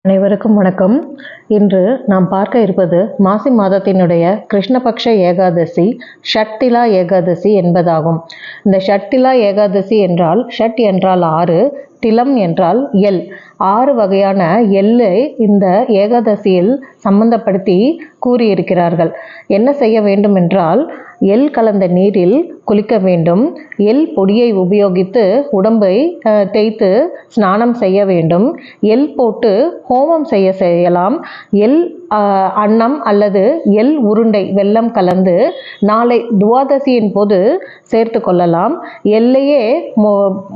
அனைவருக்கும் வணக்கம். இன்று நாம் பார்க்க இருப்பது மாசி மாதத்தினுடைய கிருஷ்ணபக்ஷ ஏகாதசி ஷட்டிலா ஏகாதசி என்பதாகும். இந்த ஷட்டிலா ஏகாதசி என்றால் ஷட் என்றால் 6, திலம் என்றால் எல். 6 வகையான எல்லை இந்த ஏகாதசியில் சம்பந்தப்படுத்தி கூறியிருக்கிறார்கள். என்ன செய்ய வேண்டும் என்றால், எல் கலந்த நீரில் குளிக்க வேண்டும். எல் பொடியை உபயோகித்து உடம்பை தேய்த்து ஸ்நானம் செய்ய வேண்டும். எல் போட்டு ஹோமம் செய்யலாம். எல் அன்னம் அல்லது எல் உருண்டை வெல்லம் கலந்து நாளை துவாதசியின் போது சேர்த்து கொள்ளலாம். எல்லையே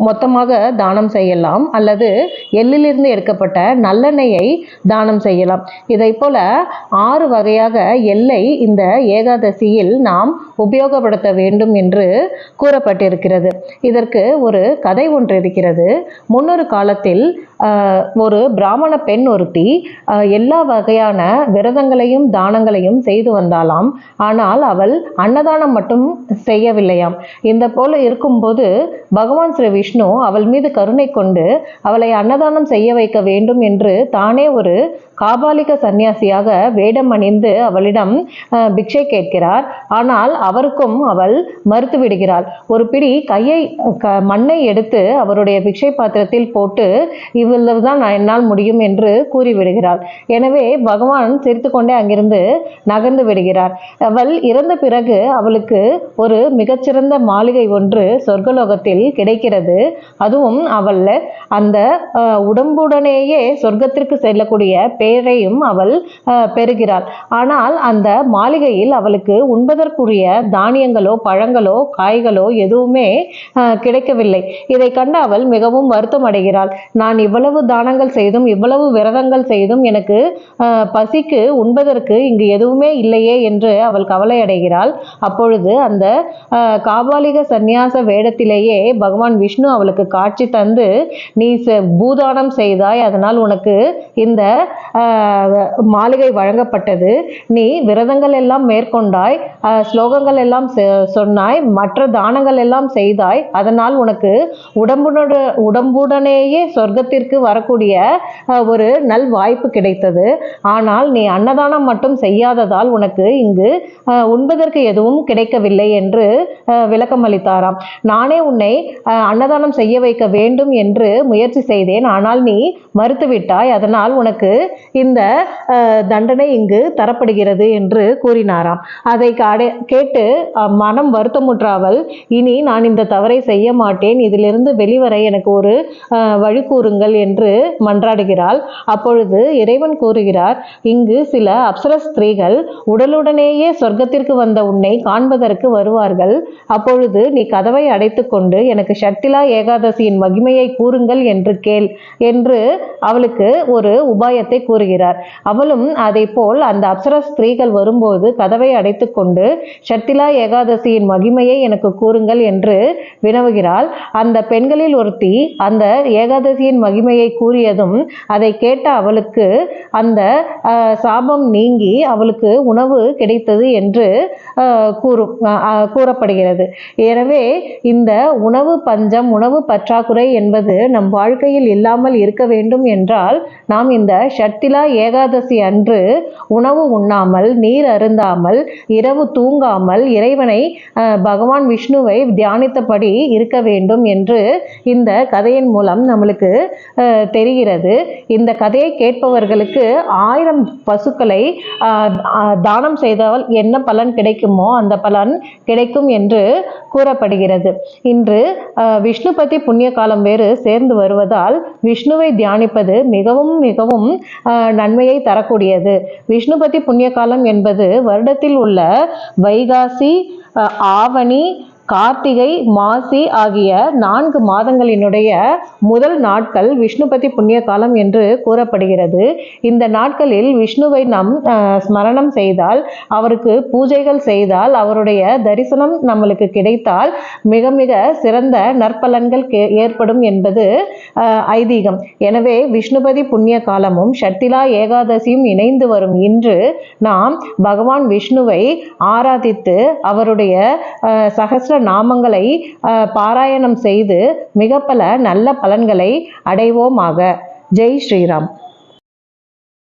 மொத்தமாக தானம் செய்யலாம் அல்லது எள்ளிலிருந்து எடுக்கப்பட்ட நல்லெண்ணெயை தானம் செய்யலாம். இதை போல 6 வகையாக எல்லை இந்த ஏகாதசியில் நாம் உபயோகப்படுத்த வேண்டும் என்று கூறப்பட்டிருக்கிறது. இதற்கு ஒரு கதை ஒன்று இருக்கிறது. முன்னொரு காலத்தில் ஒரு பிராமண பெண் ஒருத்தி எல்லா வகையான விரதங்களையும் தானங்களையும் செய்து வந்தாலாம். ஆனால் அவள் அன்னதானம் மட்டும் செய்யவில்லையாம். இந்த போல இருக்கும்போது பகவான் ஸ்ரீ விஷ்ணு அவள் மீது கருணை கொண்டு அவளை அன்னதானம் செய்ய வைக்க வேண்டும் என்று தானே ஒரு காபாலிக சன்னியாசியாக வேடம் அணிந்து அவளிடம் பிக்ஷை கேட்கிறார். ஆனால் அவருக்கும் அவள் மறுத்து விடுகிறாள். ஒரு பிடி மண்ணை எடுத்து அவருடைய பிக்ஷை பாத்திரத்தில் போட்டு இவ்வளவுதான் என்னால் முடியும் என்று கூறிவிடுகிறாள். எனவே பகவான் சிரித்து கொண்டே அங்கிருந்து நகர்ந்து விடுகிறார். அவள் இறந்த பிறகு அவளுக்கு ஒரு மிகச்சிறந்த மாளிகை ஒன்று சொர்க்கலோகத்தில் கிடைக்கிறது. அதுவும் அவள் அந்த உடம்புடனேயே சொர்க்கத்திற்கு செல்லக்கூடிய பேரையும் அவள் பெறுகிறாள். ஆனால் அந்த மாளிகையில் அவளுக்கு உண்பதற்குரிய தானியங்களோ பழங்களோ காய்களோ எதுவுமே கிடைக்கவில்லை. இதை கண்டு அவள் மிகவும் வருத்தம் அடைகிறாள். நான் இவ்வளவு தானங்கள் செய்தும் இவ்வளவு விரதங்கள் செய்தும் எனக்கு பசிக்கு உண்பதற்கு இங்கு எதுவுமே இல்லையே என்று அவள் கவலை அடைகிறாள். அப்பொழுது அந்த காபாலிக சந்நியாச வேடத்திலேயே பகவான் விஷ்ணு அவளுக்கு காட்சி தந்து, நீ பூதானம் செய்தாய், அதனால் உனக்கு இந்த மாளிகை வழங்கப்பட்டது. நீ விரதங்கள் எல்லாம் மேற்கொண்டாய், ஸ்லோகங்கள் எல்லாம் சொன்னாய், மற்ற தானங்கள் எல்லாம் செய்தாய், அதனால் உனக்கு உடம்புடனேயே சொர்க்கத்திற்கு வரக்கூடிய ஒரு நல் வாய்ப்பு கிடைத்தது. ஆனால் நீ அன்னதானம் மட்டும் செய்யாததால் உனக்கு இங்கு உண்பதற்கு எதுவும் கிடைக்கவில்லை என்று விளக்கம் அளித்தாராம். நானே உன்னை அன்னதானம் செய்ய வைக்க வேண்டும் என்று முயற்சி செய்தேன், ஆனால் நீ மறுத்துவிட்டாய், அதனால் உனக்கு இந்த தண்டனை இங்கு தரப்படுகிறது என்று கூறினாராம். அதை கேட்டு மனம் வருத்தமுற்றாவல், இனி நான் இந்த தவறை செய்ய மாட்டேன், இதிலிருந்து வெளிவர எனக்கு ஒரு வழி கூறுங்கள் என்று மன்றாடுகிறாள். அப்பொழுது இறைவன் கூறுகிறார், இங்கு சில அப்சர ஸ்திரீகள் உடலுடனேயே சொர்க்கத்திற்கு வந்த உன்னை காண்பதற்கு வருவார்கள். அப்பொழுது நீ கதவை அடைத்து கொண்டு எனக்கு ஷட்டிலா ஏகாதசியின் மகிமையை கூறுங்கள் என்று கேள் என்று அவளுக்கு ஒரு உபாயத்தை கூறுகிறார். அவளும் அதை போல் அந்த அப்சர ஸ்திரீகள் வரும்போது கதவை அடைத்து கொண்டு ஷட்டிலா ஏகாதசியின் மகிமையை எனக்கு கூறுங்கள் என்று வினவுகிறாள். அந்த பெண்களில் ஒருத்தி அந்த ஏகாதசியின் மகிமையை கூறியதும் அதை கேட்ட அவளுக்கு அந்த சாபம் நீங்கி அவளுக்கு உணவு கிடைத்தது என்று கூறப்படுகிறது. எனவே இந்த உணவு பஞ்சம், உணவு பற்றாக்குறை என்பது நம் வாழ்க்கையில் இல்லாமல் இருக்க வேண்டும் என்றால் நாம் இந்த ஷட்டிலா ஏகாதசி அன்று உணவு உண்ணாமல், நீர் அருந்தாமல், இரவு தூங்காமல் இறைவனை பகவான் விஷ்ணுவை தியானித்தபடி இருக்க வேண்டும் என்று இந்த கதையின் மூலம் நம்மளுக்கு தெரிகிறது. இந்த கதையை கேட்பவர்களுக்கு 1000 பசுக்களை தானம் செய்தால் என்ன பலன் கிடைக்குமோ அந்த பலன் கிடைக்கும் என்று கூறப்படுகிறது. இன்று விஷ்ணுபதி புண்ணிய காலம் வேறு சேர்ந்து வருவதால் விஷ்ணுவை தியானிப்பது மிகவும் மிகவும் நன்மையை தரக்கூடியது. விஷ்ணுபதி புண்ணிய காலம் என்பது வருடத்தில் உள்ள வைகாசி, ஆவணி, கார்த்திகை, மாசி ஆகிய 4 மாதங்களினுடைய முதல் நாட்கள் விஷ்ணுபதி புண்ணிய காலம் என்று கூறப்படுகிறது. இந்த நாட்களில் விஷ்ணுவை நாம் ஸ்மரணம் செய்தால், அவருக்கு பூஜைகள் செய்தால், அவருடைய தரிசனம் நம்மளுக்கு கிடைத்தால் மிக மிக சிறந்த நற்பலன்கள் ஏற்படும் என்பது ஐதீகம். எனவே விஷ்ணுபதி புண்ணிய காலமும் ஷட்டிலா ஏகாதசியும் இணைந்து வரும் இன்று நாம் பகவான் விஷ்ணுவை ஆராதித்து அவருடைய சகஸ்ர நாமங்களை பாராயணம் செய்து மிக பல நல்ல பலன்களை அடைவோமாக. ஜெய் ஸ்ரீராம்.